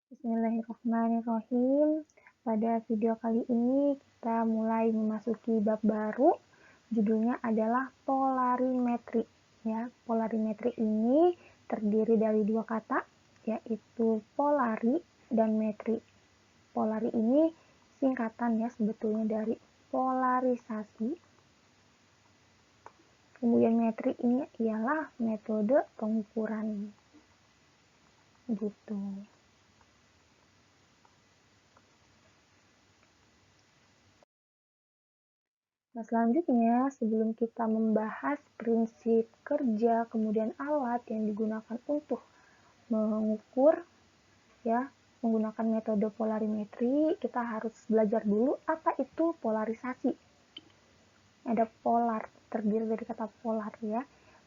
Bismillahirrahmanirrahim. Pada video kali ini kita mulai memasuki bab baru. Judulnya adalah polarimetri. Ya, polarimetri ini terdiri dari dua kata, yaitu polari dan metri. Polari ini singkatan ya sebetulnya dari polarisasi. Kemudian metri ini ialah metode pengukuran. Gitu. Nah, selanjutnya, sebelum kita membahas prinsip kerja, kemudian alat yang digunakan untuk mengukur, ya, menggunakan metode polarimetri, kita harus belajar dulu apa itu polarisasi. Ada polar, terdiri dari kata polar, ya.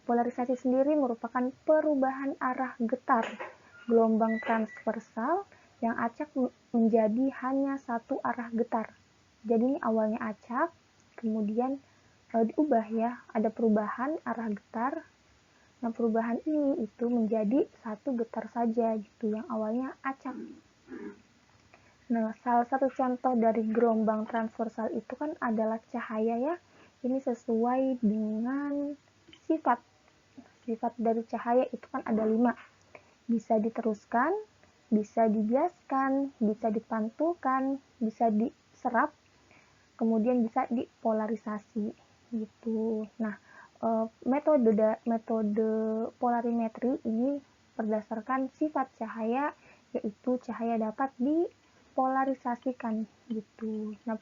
Polarisasi sendiri merupakan perubahan arah getar gelombang transversal yang acak menjadi hanya satu arah getar. Jadi ini awalnya acak, kemudian diubah ya, ada perubahan arah getar. Nah, perubahan ini itu menjadi satu getar saja gitu, yang awalnya acak. Nah, salah satu contoh dari gelombang transversal itu kan adalah cahaya ya. Ini sesuai dengan sifat. Sifat dari cahaya itu kan ada 5. Bisa diteruskan, bisa dibiaskan, bisa dipantulkan, bisa diserap, kemudian bisa dipolarisasi gitu. Nah, metode polarimetri ini berdasarkan sifat cahaya, yaitu cahaya dapat dipolarisasikan gitu. Nah,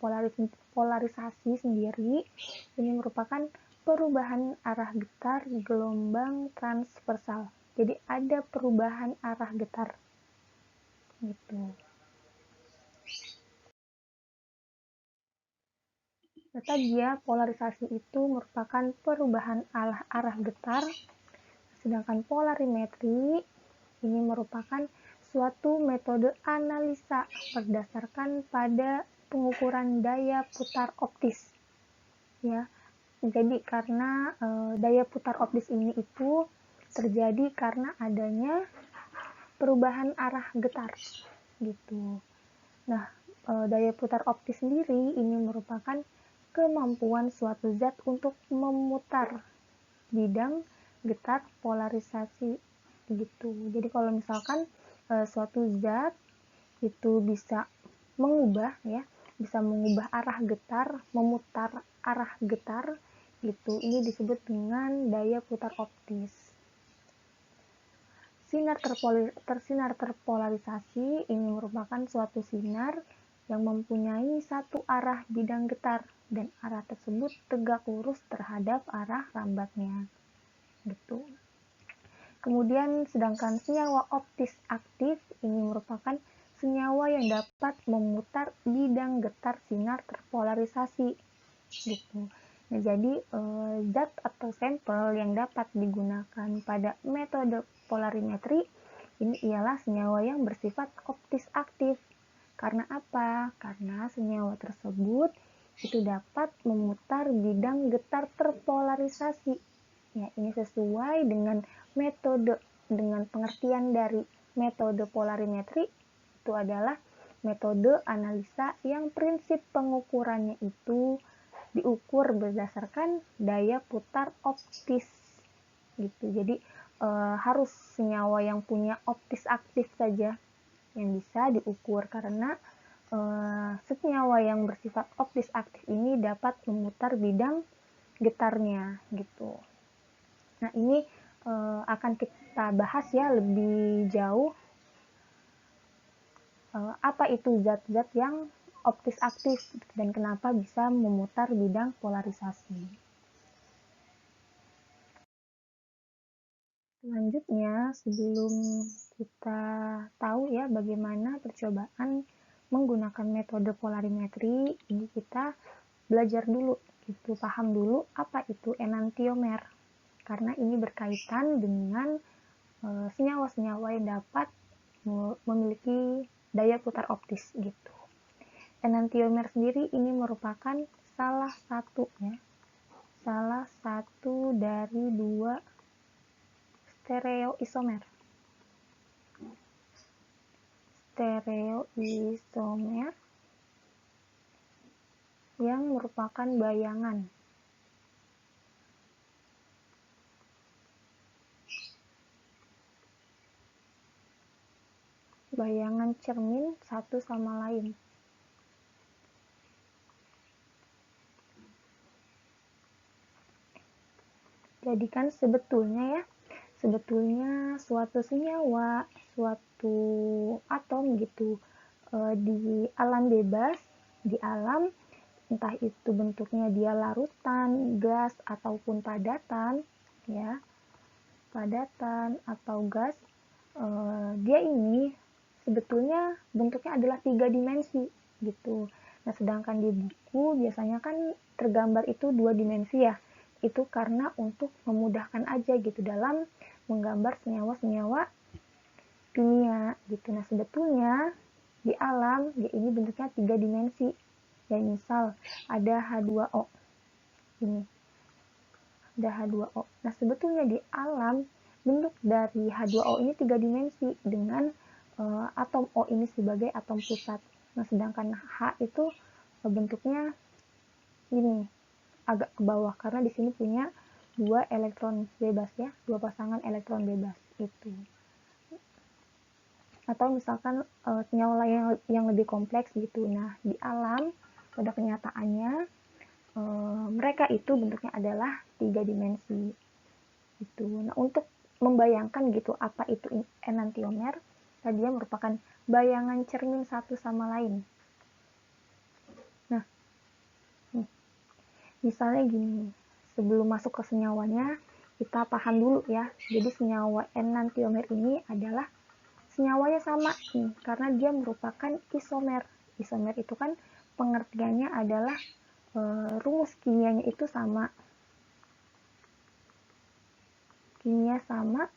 polarisasi sendiri ini merupakan perubahan arah getar gelombang transversal. Jadi ada perubahan arah getar gitu. Nah, tadi ya, polarisasi itu merupakan perubahan arah getar, sedangkan polarimetri ini merupakan suatu metode analisa berdasarkan pada pengukuran daya putar optis. Ya, jadi karena daya putar optis ini itu terjadi karena adanya perubahan arah getar gitu. Nah, daya putar optis sendiri ini merupakan kemampuan suatu zat untuk memutar bidang getar polarisasi gitu. Jadi kalau misalkan suatu zat itu bisa mengubah ya, bisa mengubah arah getar, memutar arah getar gitu. Ini disebut dengan daya putar optis. Sinar terpolarisasi ini merupakan suatu sinar yang mempunyai satu arah bidang getar dan arah tersebut tegak lurus terhadap arah rambatnya. Gitu. Kemudian sedangkan senyawa optis aktif ini merupakan senyawa yang dapat memutar bidang getar sinar terpolarisasi. Gitu. Nah, jadi zat atau sampel yang dapat digunakan pada metode polarimetri ini ialah senyawa yang bersifat optis aktif. Karena apa? Karena senyawa tersebut itu dapat memutar bidang getar terpolarisasi. Ya, ini sesuai dengan metode, dengan pengertian dari metode polarimetri itu adalah metode analisa yang prinsip pengukurannya itu diukur berdasarkan daya putar optis gitu. Jadi harus senyawa yang punya optis aktif saja yang bisa diukur, karena senyawa yang bersifat optis aktif ini dapat memutar bidang getarnya gitu. Nah, ini akan kita bahas ya lebih jauh apa itu zat-zat yang optis aktif dan kenapa bisa memutar bidang polarisasi. Selanjutnya, sebelum kita tahu ya bagaimana percobaan menggunakan metode polarimetri, ini kita belajar dulu, gitu, paham dulu apa itu enantiomer. Karena ini berkaitan dengan senyawa-senyawa yang dapat memiliki daya putar optis gitu. Enantiomer sendiri ini merupakan salah satu dari 2 stereoisomer. stereoisomer yang merupakan bayangan. Bayangan cermin satu sama lain. Jadi kan sebetulnya suatu senyawa, suatu atom gitu di alam bebas, di alam entah itu bentuknya dia larutan, gas ataupun padatan, ya, padatan atau gas, dia ini sebetulnya bentuknya adalah 3 dimensi gitu. Nah, sedangkan di buku biasanya kan tergambar itu 2 dimensi ya. Itu karena untuk memudahkan aja gitu dalam menggambar senyawa-senyawa kimia gitu. Nah, sebetulnya di alam dia ini bentuknya 3 dimensi. Ya, misal ada H2O. Ini. Ada H2O. Nah, sebetulnya di alam bentuk dari H2O ini 3 dimensi dengan atom O ini sebagai atom pusat. Nah, sedangkan H itu bentuknya ini agak ke bawah karena di sini punya 2 elektron bebas ya, 2 pasangan elektron bebas itu. Atau misalkan senyawa yang lebih kompleks gitu. Nah, di alam pada kenyataannya mereka itu bentuknya adalah 3 dimensi gitu. Nah, untuk membayangkan gitu apa itu enantiomer, tadi dia merupakan bayangan cermin satu sama lain. Nah, misalnya gini, sebelum masuk ke senyawanya, kita paham dulu ya. Jadi senyawa enantiomer ini adalah senyawanya sama nih, karena dia merupakan isomer. Isomer itu kan pengertiannya adalah rumus kimianya itu sama. Kimia sama,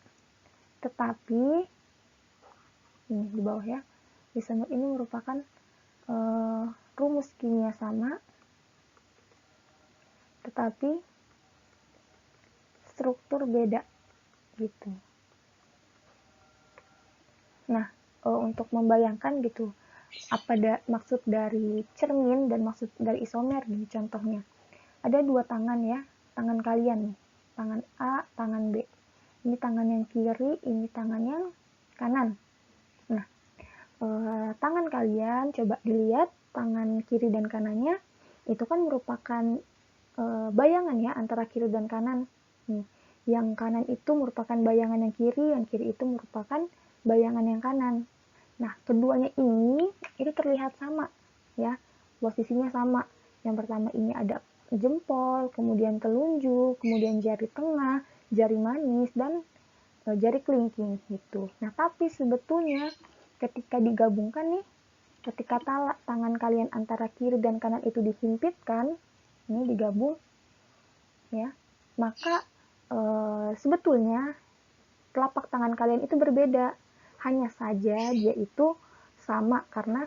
tetapi ini di bawah ya, isomer ini merupakan rumus kimia sama, tetapi struktur beda gitu. Nah, untuk membayangkan gitu apa maksud dari cermin dan maksud dari isomer nih contohnya. Ada 2 tangan ya, tangan kalian nih, tangan A, tangan B. Ini tangan yang kiri, ini tangan yang kanan. Nah, tangan kalian coba dilihat, tangan kiri dan kanannya itu kan merupakan bayangan ya antara kiri dan kanan. Nih, yang kanan itu merupakan bayangan yang kiri itu merupakan bayangan yang kanan. Nah, keduanya ini itu terlihat sama ya, posisinya sama. Yang pertama ini ada jempol, kemudian telunjuk, kemudian jari tengah, jari manis, dan jari kelingking gitu. Nah, tapi sebetulnya ketika digabungkan nih, ketika tangan kalian antara kiri dan kanan itu dihimpitkan, ini digabung ya, maka sebetulnya telapak tangan kalian itu berbeda. Hanya saja dia itu sama karena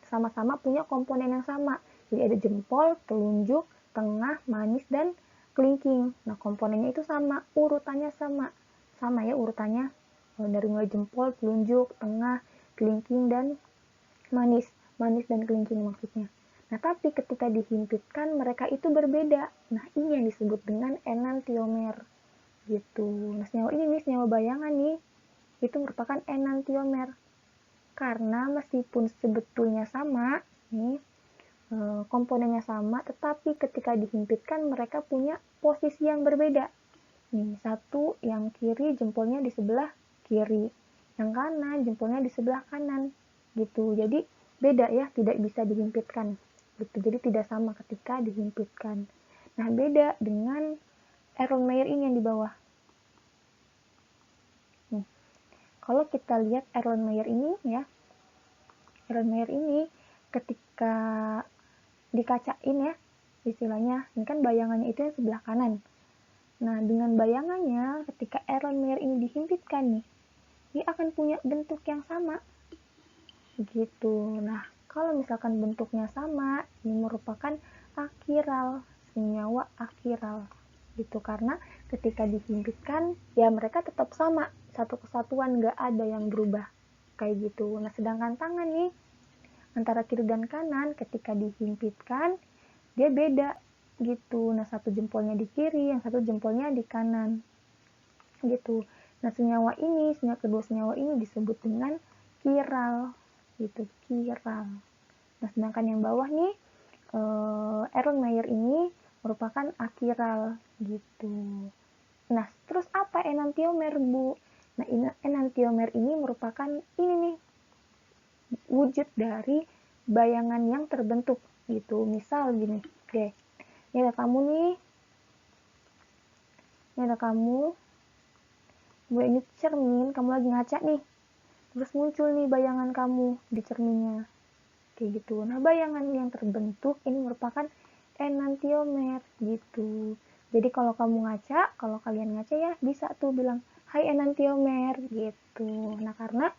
sama-sama punya komponen yang sama. Jadi ada jempol, telunjuk, tengah, manis, dan kelingking. Nah, komponennya itu sama, urutannya sama. Sama ya urutannya dari mulai jempol, telunjuk, tengah, kelingking, dan manis. Manis dan kelingking maksudnya. Nah, tapi ketika dihimpitkan mereka itu berbeda. Nah, ini yang disebut dengan enantiomer gitu. Nah, senyawa ini nih, senyawa bayangan nih, itu merupakan enantiomer. Karena meskipun sebetulnya sama, nih komponennya sama, tetapi ketika dihimpitkan mereka punya posisi yang berbeda. Nih, satu yang kiri jempolnya di sebelah kiri, yang kanan jempolnya di sebelah kanan, gitu. Jadi beda ya, tidak bisa dihimpitkan. Gitu. Jadi tidak sama ketika dihimpitkan. Nah, beda dengan Erlenmeyer ini yang di bawah. Kalau kita lihat Erlenmeyer ini ya, Erlenmeyer ini ketika dikacain ya, istilahnya, ini kan bayangannya itu yang sebelah kanan. Nah, dengan bayangannya ketika Erlenmeyer ini dihimpitkan nih, dia akan punya bentuk yang sama. Gitu. Nah, kalau misalkan bentuknya sama, ini merupakan akiral, senyawa akiral. Gitu, karena ketika dihimpitkan, ya mereka tetap sama, satu kesatuan, nggak ada yang berubah. kayak gitu. Nah, sedangkan tangan nih antara kiri dan kanan ketika dihimpitkan dia beda gitu. Nah, satu jempolnya di kiri, yang satu jempolnya di kanan gitu. Nah, kedua senyawa ini disebut dengan kiral gitu, kiral. Nah, sedangkan yang bawah nih Erlenmeyer ini merupakan akiral gitu. Nah, terus apa enantiomer, Bu? Nah, enantiomer ini merupakan ini nih wujud dari bayangan yang terbentuk gitu. Misal gini, oke, ini ada kamu nih, gue ini cermin, kamu lagi ngaca nih, terus muncul nih bayangan kamu di cerminnya, kayak gitu. Nah, bayangan yang terbentuk ini merupakan enantiomer gitu. Jadi kalau kalian ngaca ya bisa tuh bilang, hai enantiomer gitu. Nah, karena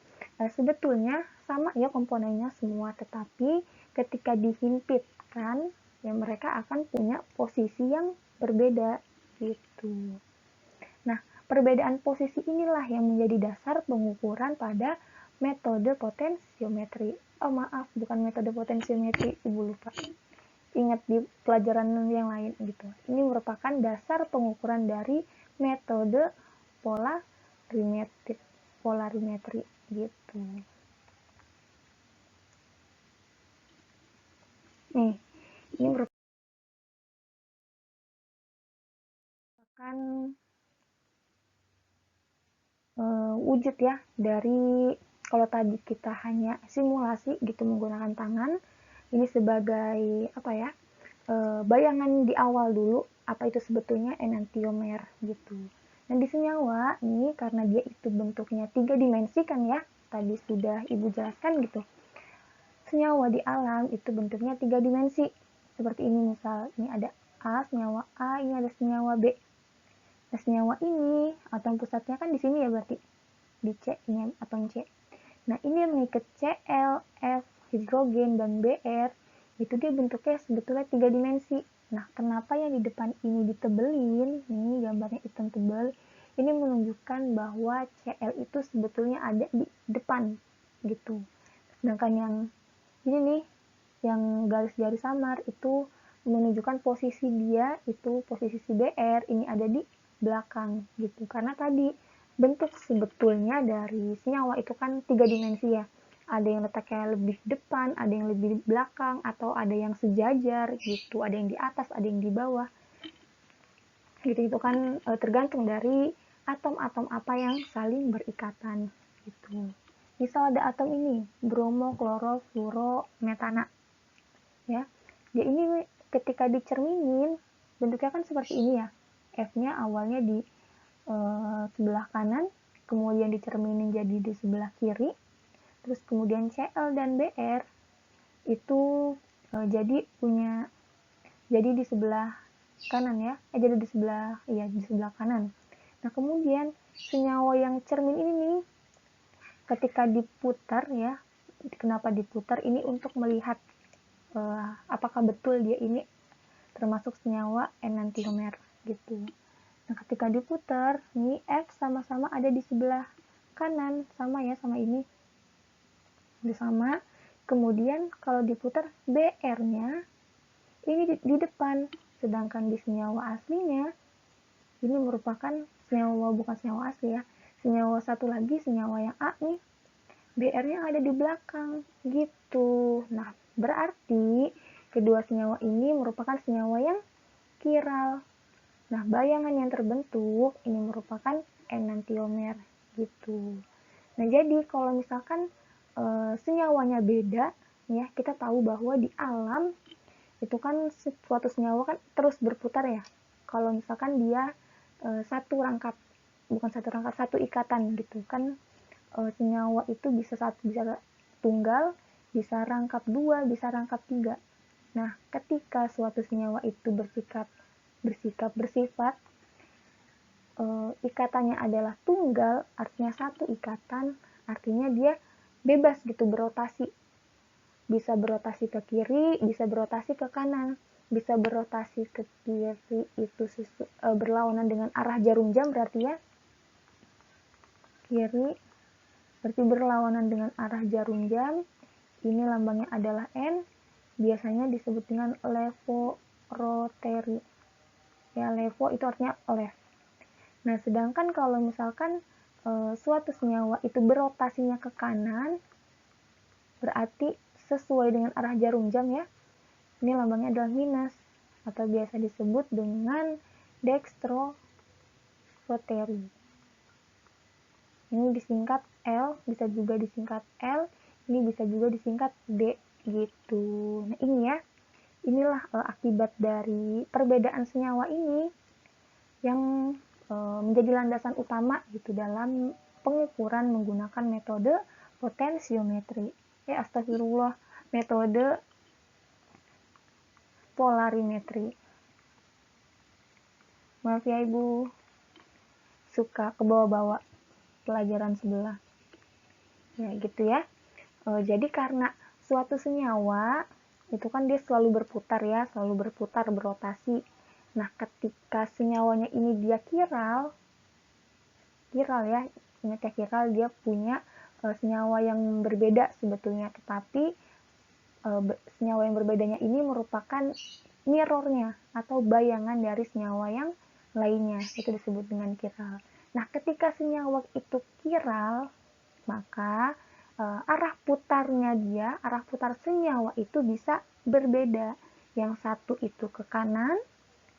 sebetulnya sama ya komponennya semua, tetapi ketika dihimpitkan ya mereka akan punya posisi yang berbeda gitu. Nah, perbedaan posisi inilah yang menjadi dasar pengukuran pada metode potensiometri. Oh maaf, bukan metode potensiometri, Ibu lupa. Ingat di pelajaran yang lain gitu. Ini merupakan dasar pengukuran dari metode polarimetri gitu. Nih, ini merupakan wujud ya dari, kalau tadi kita hanya simulasi gitu menggunakan tangan, ini sebagai apa ya, bayangan di awal dulu apa itu sebetulnya enantiomer gitu. Nah, di senyawa nih karena dia itu bentuknya 3 dimensi kan ya, tadi sudah Ibu jelaskan gitu. Senyawa di alam itu bentuknya 3 dimensi. Seperti ini misal, ini ada senyawa A, ini ada senyawa B. Nah, senyawa ini atom pusatnya kan di sini ya berarti. Di C, ini atom C. Nah, ini yang mengikat Cl, F, hidrogen, dan Br, itu dia bentuknya sebetulnya 3 dimensi. Nah, kenapa yang di depan ini ditebelin, ini gambarnya hitam tebal, ini menunjukkan bahwa Cl itu sebetulnya ada di depan, gitu. Sedangkan yang ini nih, yang garis-garis samar, itu menunjukkan posisi dia, itu posisi Br, ini ada di belakang, gitu. Karena tadi, bentuk sebetulnya dari senyawa itu kan 3 dimensi ya. Ada yang letaknya lebih depan, ada yang lebih belakang, atau ada yang sejajar gitu, ada yang di atas, ada yang di bawah. Gitu itu kan tergantung dari atom-atom apa yang saling berikatan gitu. Misal ada atom ini, bromo, kloro, fluoro, metana. Ya. Dia ini ketika dicerminin bentuknya kan seperti ini ya. F-nya awalnya di sebelah kanan, kemudian dicerminin jadi di sebelah kiri, terus kemudian Cl dan Br itu jadi di sebelah kanan ya, jadi di sebelah kanan. Nah, kemudian senyawa yang cermin ini nih ketika diputar ya, kenapa diputar ini untuk melihat apakah betul dia ini termasuk senyawa enantiomer gitu. Nah, ketika diputar, nih F sama-sama ada di sebelah kanan, sama ya sama ini. Sama. Kemudian kalau diputar BR-nya ini di depan, sedangkan di senyawa aslinya ini merupakan senyawa, bukan senyawa asli ya. Senyawa satu lagi, senyawa yang A nih, BR-nya ada di belakang gitu. Nah, berarti kedua senyawa ini merupakan senyawa yang kiral. Nah, bayangan yang terbentuk ini merupakan enantiomer gitu. Nah, jadi kalau misalkan senyawanya beda, ya kita tahu bahwa di alam itu kan suatu senyawa kan terus berputar ya. Kalau misalkan dia satu ikatan gitu kan, senyawa itu bisa tunggal, bisa rangkap dua, bisa rangkap tiga. Nah, ketika suatu senyawa itu bersifat ikatannya adalah tunggal, artinya satu ikatan, artinya dia bebas gitu berotasi. Bisa berotasi ke kiri, bisa berotasi ke kanan. Bisa berotasi ke kiri itu berlawanan dengan arah jarum jam berarti ya. Kiri berarti berlawanan dengan arah jarum jam. Ini lambangnya adalah N, biasanya disebut dengan levorotary. Ya, levo itu artinya left. Nah, sedangkan kalau misalkan suatu senyawa itu berotasinya ke kanan, berarti sesuai dengan arah jarum jam ya. Ini lambangnya adalah minus, atau biasa disebut dengan dextrorotary. Ini disingkat L, bisa juga disingkat L, ini bisa juga disingkat D gitu. Nah, ini ya, inilah akibat dari perbedaan senyawa ini yang menjadi landasan utama gitu dalam pengukuran menggunakan metode potensiometri. Astagfirullah, metode polarimetri. Maaf ya Ibu, suka kebawa-bawa pelajaran sebelah. Ya gitu ya. Jadi karena suatu senyawa itu kan dia selalu berputar ya, selalu berputar, berotasi. Nah, ketika senyawanya ini dia kiral ya, ingat ya, kiral dia punya senyawa yang berbeda sebetulnya, tetapi senyawa yang berbedanya ini merupakan mirrornya atau bayangan dari senyawa yang lainnya, itu disebut dengan kiral. Nah, ketika senyawa itu kiral, maka arah putar senyawa itu bisa berbeda. Yang satu itu ke kanan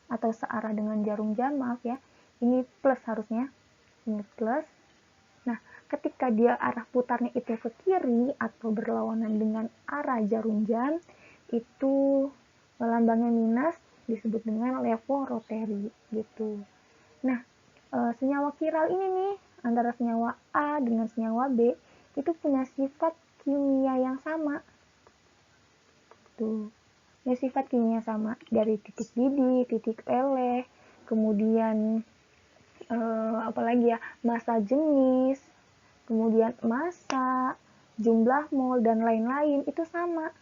atau searah dengan jarum jam, maaf ya, ini plus harusnya, ini plus. Nah, ketika dia arah putarnya itu ke kiri atau berlawanan dengan arah jarum jam, itu lambangnya minus, disebut dengan levorotary gitu. Nah, senyawa kiral ini nih, antara senyawa A dengan senyawa B, itu punya sifat kimia yang sama. Tuh, ini sifat kimia sama dari titik didih, titik leleh, kemudian apalagi ya, massa jenis, kemudian massa, jumlah mol dan lain-lain itu sama.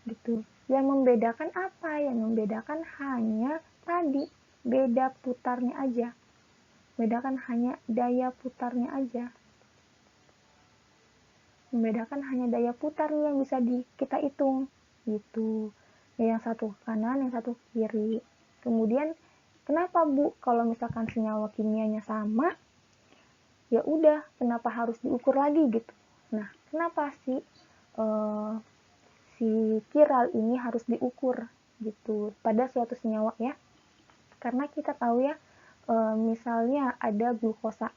Gitu. Yang membedakan apa? Yang membedakan hanya tadi beda putarnya aja. Membedakan hanya daya putarnya aja. Membedakan hanya daya putarnya yang bisa kita hitung. Gitu. Yang satu ke kanan, yang satu ke kiri. Kemudian kenapa Bu kalau misalkan senyawa kimianya sama, ya udah, kenapa harus diukur lagi gitu? Nah, kenapa sih si kiral ini harus diukur gitu pada suatu senyawa ya? Karena kita tahu ya, misalnya ada glukosa.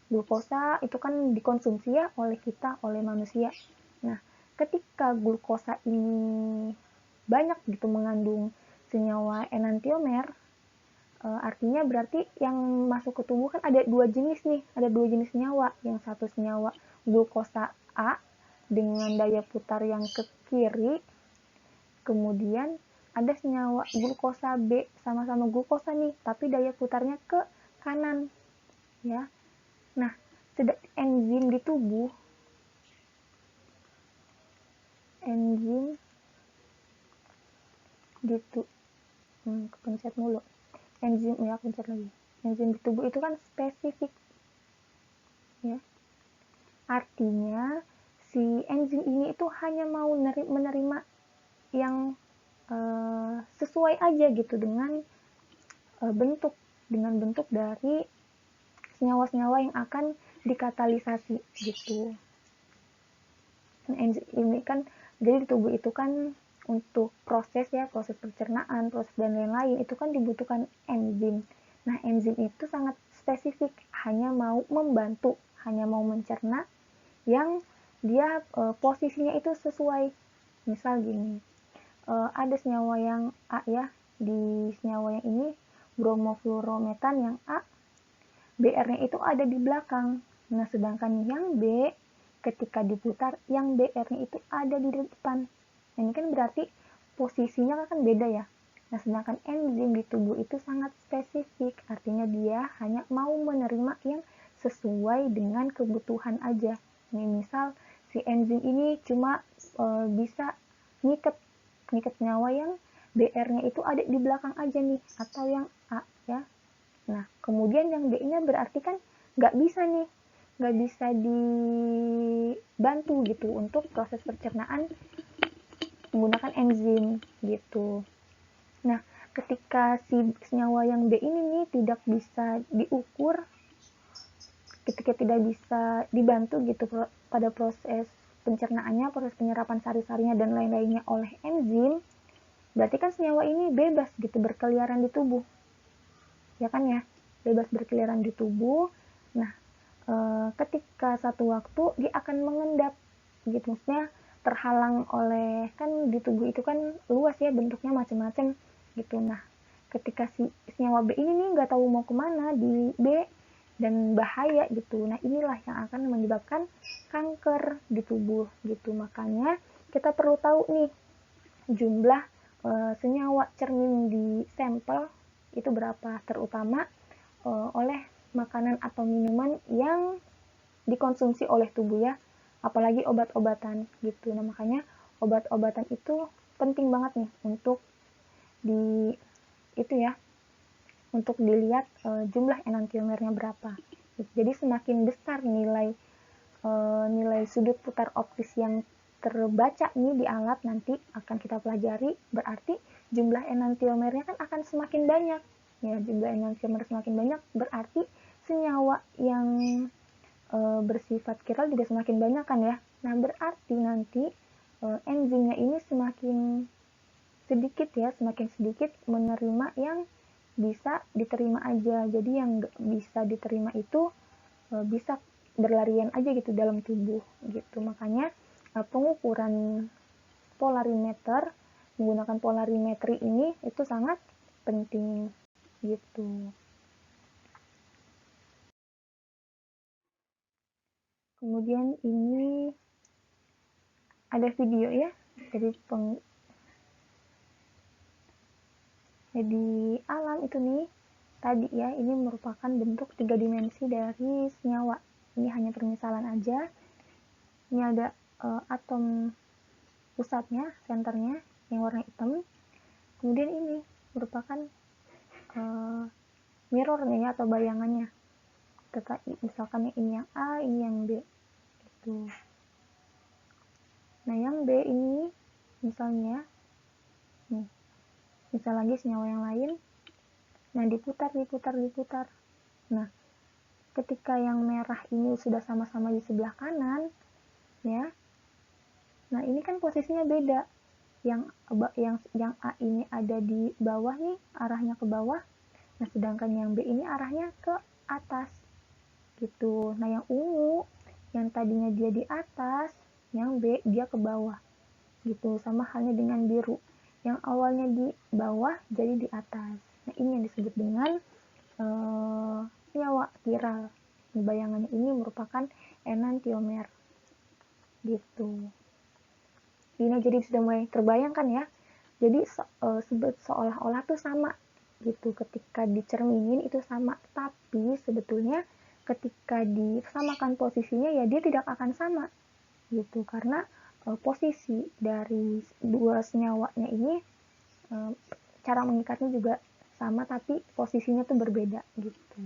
Glukosa itu kan dikonsumsi ya oleh kita, oleh manusia. Nah, ketika glukosa ini banyak gitu mengandung senyawa enantiomer, artinya berarti yang masuk ke tubuh kan ada dua jenis nih, ada dua jenis senyawa. Yang satu senyawa glukosa A dengan daya putar yang ke kiri, kemudian ada senyawa glukosa B, sama-sama glukosa nih, tapi daya putarnya ke kanan, ya. Nah, enzim di tubuh, enzim kepencet mulu, enzim ya, pencet lagi. Enzim di tubuh itu kan spesifik, ya. Artinya si enzim ini itu hanya mau menerima yang sesuai aja gitu dengan bentuk dari senyawa-senyawa yang akan dikatalisasi gitu. Nah, enzim ini kan jadi di tubuh itu kan untuk proses pencernaan, proses dan lain-lain itu kan dibutuhkan enzim. Nah, enzim itu sangat spesifik, hanya mau membantu, hanya mau mencerna yang dia posisinya itu sesuai. Misal gini, ada senyawa yang A ya, di senyawa yang ini bromofluorometan yang A, BR-nya itu ada di belakang. Nah, sedangkan yang B ketika diputar, yang BR-nya itu ada di depan. Nah, ini kan berarti posisinya kan beda ya. Nah, sedangkan enzim di tubuh itu sangat spesifik, artinya dia hanya mau menerima yang sesuai dengan kebutuhan aja. Nih, misal si enzim ini cuma bisa ngiket senyawa yang BR-nya itu ada di belakang aja nih, atau yang A ya. Nah, kemudian yang D-nya berarti kan nggak bisa dibantu gitu untuk proses pencernaan menggunakan enzim gitu. Nah, ketika si senyawa yang B ini nih tidak bisa diukur, ketika tidak bisa dibantu gitu pada proses pencernaannya, proses penyerapan sari-sarinya dan lain-lainnya oleh enzim, berarti kan senyawa ini bebas gitu berkeliaran di tubuh. Ya kan ya? Bebas berkeliaran di tubuh. Nah, ketika satu waktu dia akan mengendap gitu, maksudnya terhalang oleh, kan di tubuh itu kan luas ya, bentuknya macam-macam gitu. Nah, ketika si senyawa B ini nih nggak tahu mau kemana di B dan bahaya gitu. Nah, inilah yang akan menyebabkan kanker di tubuh gitu. Makanya kita perlu tahu nih jumlah senyawa cermin di sampel itu berapa, terutama oleh makanan atau minuman yang dikonsumsi oleh tubuh ya, apalagi obat-obatan gitu. Nah, makanya obat-obatan itu penting banget nih untuk di itu ya, untuk dilihat jumlah enantiomernya berapa. Jadi semakin besar nilai sudut putar optis yang terbaca nih di alat nanti akan kita pelajari, berarti jumlah enantiomernya kan akan semakin banyak. Ya, jumlah enantiomer semakin banyak berarti senyawa yang bersifat chiral juga semakin banyak kan ya. Nah, berarti nanti enzimnya ini semakin sedikit menerima yang bisa diterima aja. Jadi yang nggak bisa diterima itu bisa berlarian aja gitu dalam tubuh gitu. Makanya pengukuran polarimeter, menggunakan polarimetri ini itu sangat penting gitu. Kemudian ini ada video ya, jadi alam itu nih tadi ya, ini merupakan bentuk 3 dimensi dari senyawa. Ini hanya permisalan aja. Ini ada atom pusatnya, senternya yang warna hitam. Kemudian ini merupakan mirrornya ya, atau bayangannya. Misalkan ini yang A, ini yang B gitu. Nah, yang B ini misalnya nih, misal lagi senyawa yang lain, nah diputar. Nah, ketika yang merah ini sudah sama-sama di sebelah kanan ya, nah ini kan posisinya beda. Yang A ini ada di bawah nih, arahnya ke bawah. Nah, sedangkan yang B ini arahnya ke atas gitu. Nah, yang ungu yang tadinya dia di atas, yang B dia ke bawah gitu. Sama halnya dengan biru, yang awalnya di bawah jadi di atas. Nah, ini yang disebut dengan senyawa chiral. Bayangannya ini merupakan enantiomer gitu. Ini jadi sudah mulai terbayangkan ya. Jadi seolah-olah tuh sama gitu, ketika dicerminin itu sama, tapi sebetulnya ketika disamakan posisinya ya dia tidak akan sama gitu, karena posisi dari dua senyawanya ini cara mengikatnya juga sama tapi posisinya tuh berbeda gitu.